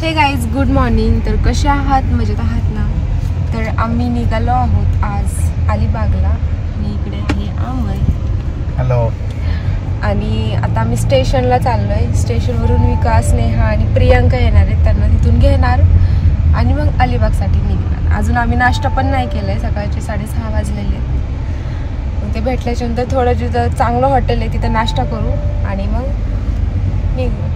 हे guys, good morning. तर कसे आहात? मजेत आहात ना? तर आम्ही निघालो आहोत आज अलिबागला आणि इकडे आहे आमय. हॅलो. आणि आता आम्ही स्टेशनला चाललोय. स्टेशनवरून विकास, नेहा आणि प्रियांका येणार आहेत. त्यांना तिथून घेणार आणि मग अलिबागसाठी निघणार. अजून आम्ही नाश्ता पण नाही केलाय. सकाळचे 6:30 वाजलेले. मग ते भेटल्याच्या नंतर थोडं जिथं चांगलं हॉटेल आहे तिथं नाश्ता करू आणि मग निघू.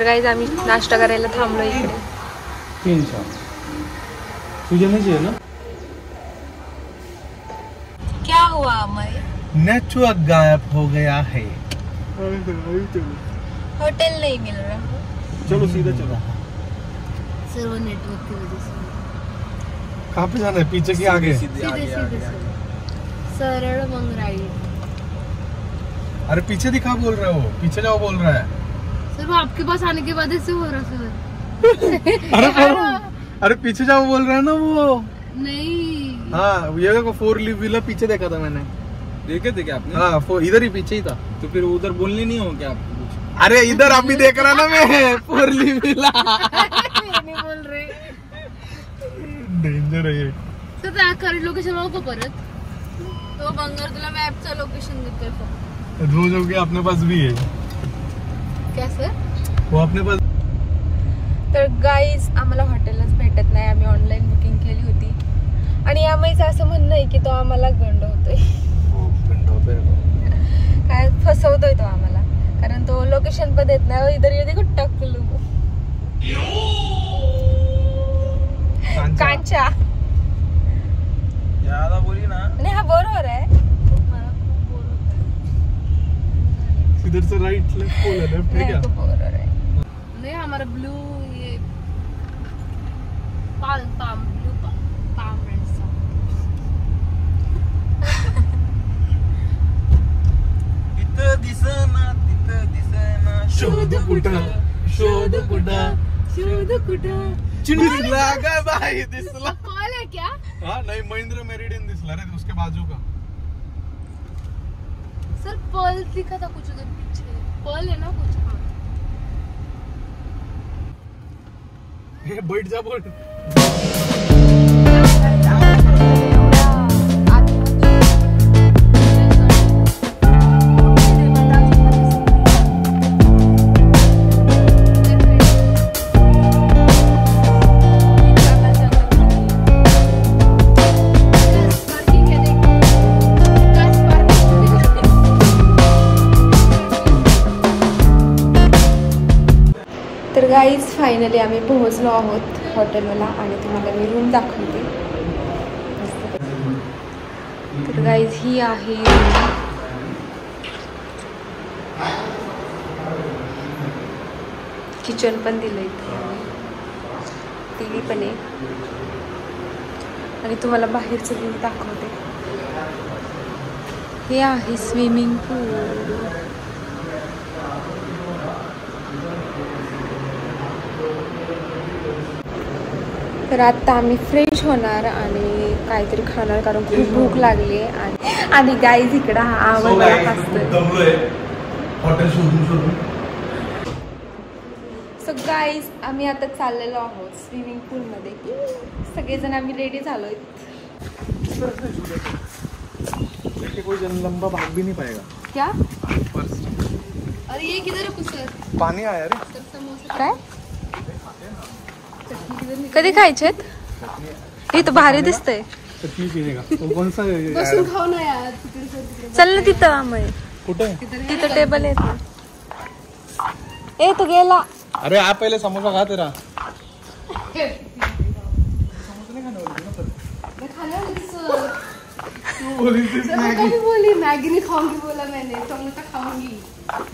गाइस आम्ही नाश्ता करायला थांबलो इकडे. तुझे नहीं चाहिए ना? क्या हुआ अमय? नेटवर्क गायब हो गया है. होटल नहीं मिल रहा. चलो सीधा चलो. सर्व नेटवर्क की वजह से. कहाँ पे जाना है? पीछे की आगे? सीधे सरल मंग राइट. अरे पीछे दिखा बोल रहे हो. पीछे जाओ बोल रहा है. सर वो आपके पास आने के बाद ऐसे हो रहा सर. अरे पीछे जाओ बोल रहा है ना वो. नहीं. हाँ ये देखो 4 व्हीलर पीछे देखा था मैंने. देखे थे क्या आपने? हाँ इधर ही पीछे ही था. तो फिर उधर बोलने नहीं हो क्या आपको कुछ? अरे इधर आप भी देख रहा ना मैं 4 व्हीलर. नहीं बोल रहे. डेंजर है ये. सर त्या करंट लोकेशन नको परत. तो बंगार तुला मॅपचा लोकेशन देतोय फक्त. रोज हो गया अपने पास भी है. क्या सर? वो अपने पास. तर गाईज आम्हाला हॉटेलच भेटत नाही. आम्ही ऑनलाईन बुकिंग केली होती आणि आम्हीचं असं म्हणणं आहे की तो आम्हाला गंडवतोय. काय फसवतोय तो आम्हाला. कारण तो लोकेशन पण देत नाही. इधर ये देखो टकलू कांचा. ज्यादा बोली ना. नाही हा बरोबर आहे. इधर से राइट लेफ्ट बोल है. लेफ्ट है क्या? बरोबर आहे. नहीं हमारा ब्लू ये पाम ब्लू पाम रेंसा. तिथं दिसना शोध कुठं दिसला का बाई दिसला. कॉल है क्या? हाँ नहीं महिंद्रा मेरिडियन दिसला रे उसके बाजू का. सर पर्ल दिखा था कुछ उधर पीछे. पर्ल है ना कुछ. हाँ हे बैठ जा बोल. तर गाईज फायनली आम्ही पोहोचलो आहोत हॉटेलला आणि तुम्हाला मी रूम दाखवते. तर गाईज ही आहे रूम. किचन पण दिलंय. टीव्ही पण आहे आणि तुम्हाला बाहेरचं व्ह्यू दाखवते. हे आहे स्विमिंग पूल. तर आता आम्ही फ्रेश होणार आणि काहीतरी खाणार कारण खूप भूक लागली आहे. आणि गाईज इकडं हा आवाज असतोय. हॉटेल शोधून. सो गाईज आम्ही आता चाललेलो आहोत स्विमिंग पूलमध्ये. सगळेजण आम्ही रेडी झालोय. कोई जन लंबा भाग भी नहीं पाएगा. क्या? अरे ये किधर है सर? पानी आया रे. समोसा काय कधी खायचेत? इथं भारी दिसतंय. चटनी पिनेगा. तो कौन सा बसून खाऊ ना यार. चल ना तिथं आम्ही. कुठे? तिथं टेबल आहे. ए तो गेला. अरे आप पहले समोसा खा तेरा. बोली मैगी नहीं खाऊंगी बोला मैंने. समोसा खाऊंगी.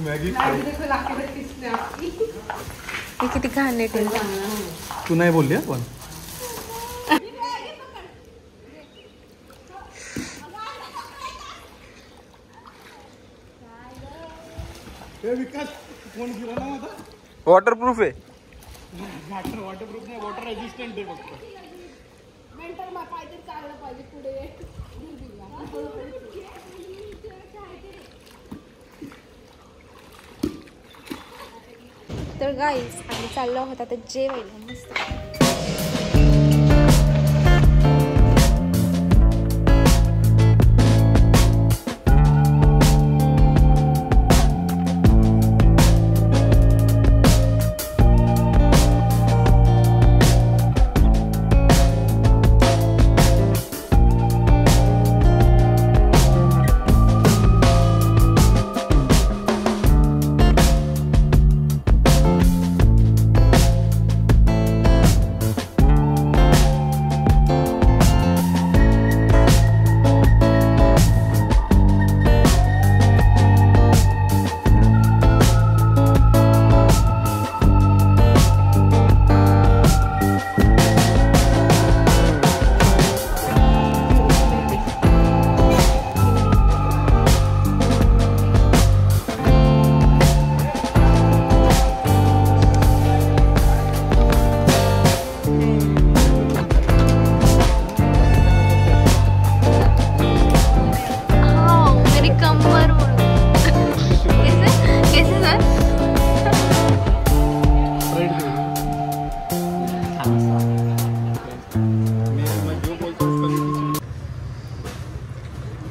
मैगी देखो लाके रखी इसने आपकी. हे किती घाण आहे. तू नाही बोलली पण. वॉटरप्रूफ है. वॉटरप्रूफ नाही, वॉटर रेजिस्टंट आहे फक्त. तर गाईज आम्ही चाललो आहोत आता जेवायला मस्त.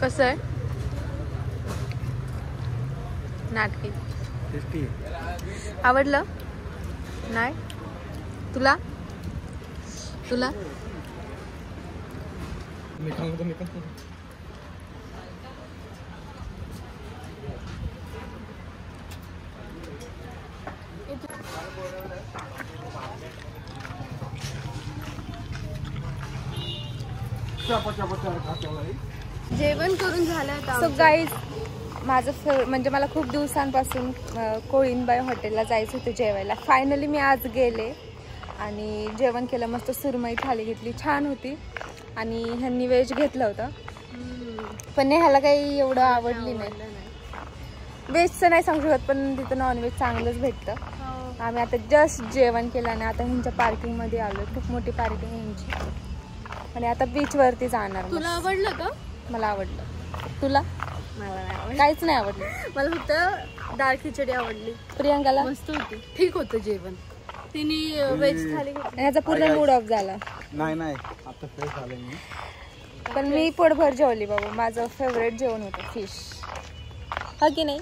कसं आहे नाटकी? टेस्टी आहे. आवडलं नाही तुला? तुला मी खाऊ मी खाऊ. जेवण करून झालं सो गाईज माझं म्हणजे मला खूप दिवसांपासून कोळीनबाई हॉटेलला जायचं होतं जेवायला. फायनली मी आज गेले आणि जेवण केलं. मस्त सुरमई थाली घेतली, छान होती. आणि ह्यांनी व्हेज घेतलं होतं पण ह्याला काही एवढं आवडली नाही. व्हेजचं नाही सांगू शकत पण तिथं नॉनव्हेज चांगलंच भेटतं. आम्ही आता जस्ट जेवण केलं आणि आता ह्यांच्या पार्किंगमध्ये आलो. खूप मोठी पार्किंग आहे ह्यांची आणि आता बीचवरती जाणार. तुला आवडलं का? मला आवडलं. तुला? मला नाही आवडलं. काहीच नाही आवडलं. मला फक्त डाळ खिचडी आवडली. प्रियंकाला? मस्त होती, ठीक होतं जेवण. तिने व्हेज थाली घेतली. ह्याचा पूर्ण मूड ऑफ झाला. नाही आता फ्रेश आले मी. पण मी पोटभर जेवली बाबा. माझं फेवरेट जेवण होतं फिश. हा की नाही?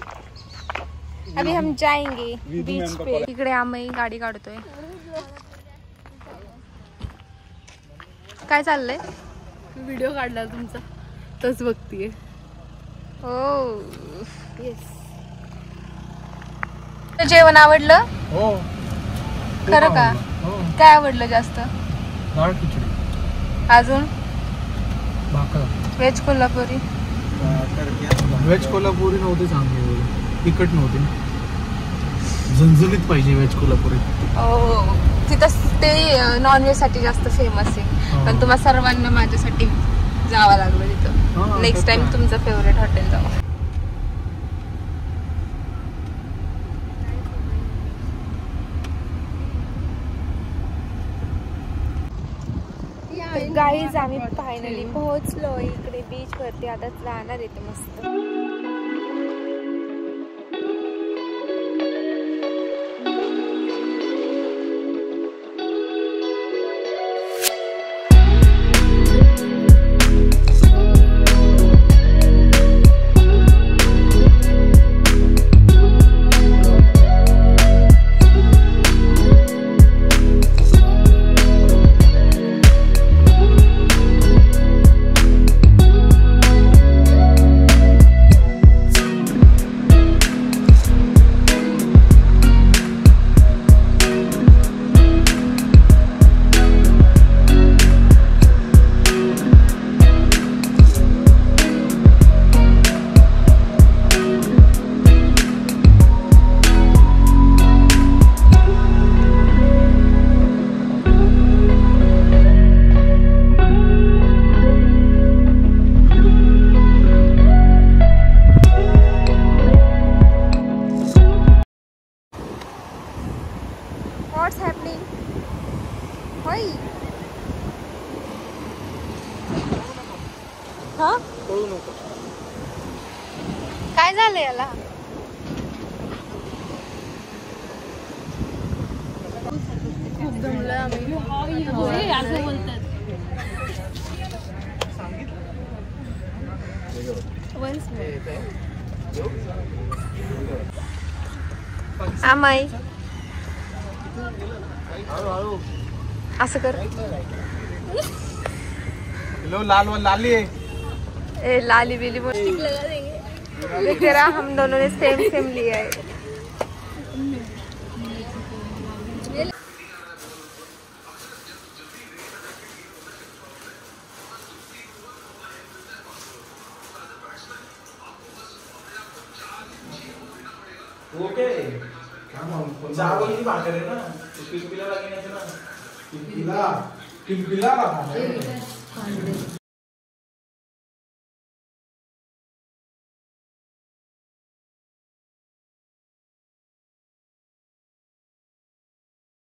अभी हम जाएंगे बीच पे. इकडे आम्ही गाडी काढतोय. काय चाललंय? व्हिडिओ काढला तुमचा तोच बघतीये. हो येस. जेवण आवडलं? हो. खरं का? हो. काय आवडलं जास्त? डाळ खिचडी. अजून? भाकर. व्हेज कोल्हापुरी. व्हेज कोल्हापुरी नव्हती चांगली, तिखट नव्हती. झणझणीत पाहिजे व्हेज कोल्हापुरी. हो तिथं ते नॉनव्हेज साठी जास्त फेमस आहे. पण तुम्हाला सर्वांना माझ्यासाठी जावं लागलं तिथं. नेक्स्ट टाइम तुमचं फेवरेट हॉटेल जाऊ. गाईज आम्ही फायनली पोहोचलो इकडे बीच वरती. आता जाणार येते मस्त. व्हॉट्स हॅपनिंग होय हा पळू नको. काय झालं याला खूप दमलोय आम्ही असं बोलतात आमाई असं कर लो लाल वाल लाली है ए लाली बिली बोल देख तेरा हम दोनों ने सेम सेम लिया है ओके चावल की भाकर है ना पिला लगे ना पिला रखा है